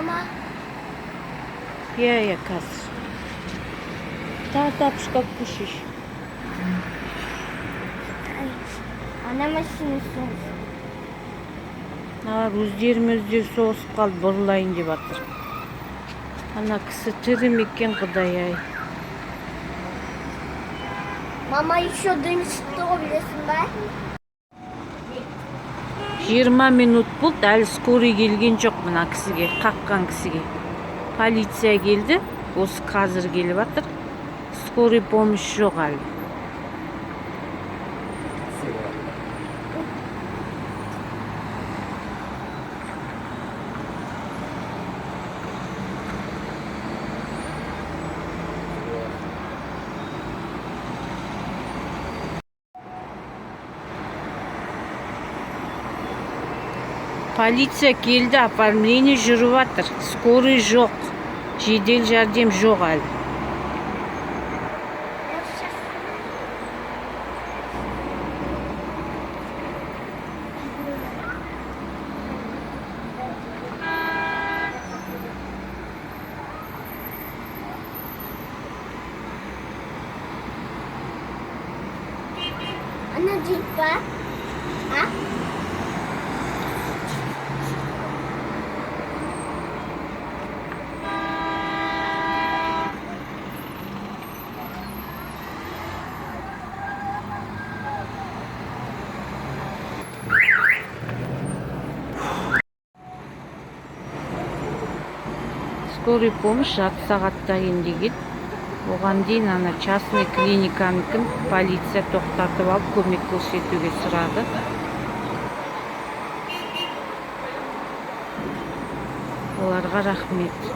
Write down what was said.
Mama. Я қазір. Тапшқа күшіш. Ана машинасы. Өздері соғысып қалып бұрылайын деп жатыр. Ана кісі тірі ме екен, Құдай ай. Mama еще дым шықты білесің бе? 20 минут болды, әлі скорый келген жоқ мына кісіге, қаққан кісіге. Полиция келді, осы қазір келіп жатыр. Скорый помощь жоқ әлі. Полиция келді, оформление жүріп жатыр. Скорый жоқ. Жедел жәрдем жоқ әлі. Ана джип па? А? Скорый помощь 6 сағатта ендеген. Оған дейін ана частный клиниканыкі полиция тоқтатып алып көмек көрсетуге сұрады. Оларға рахмет.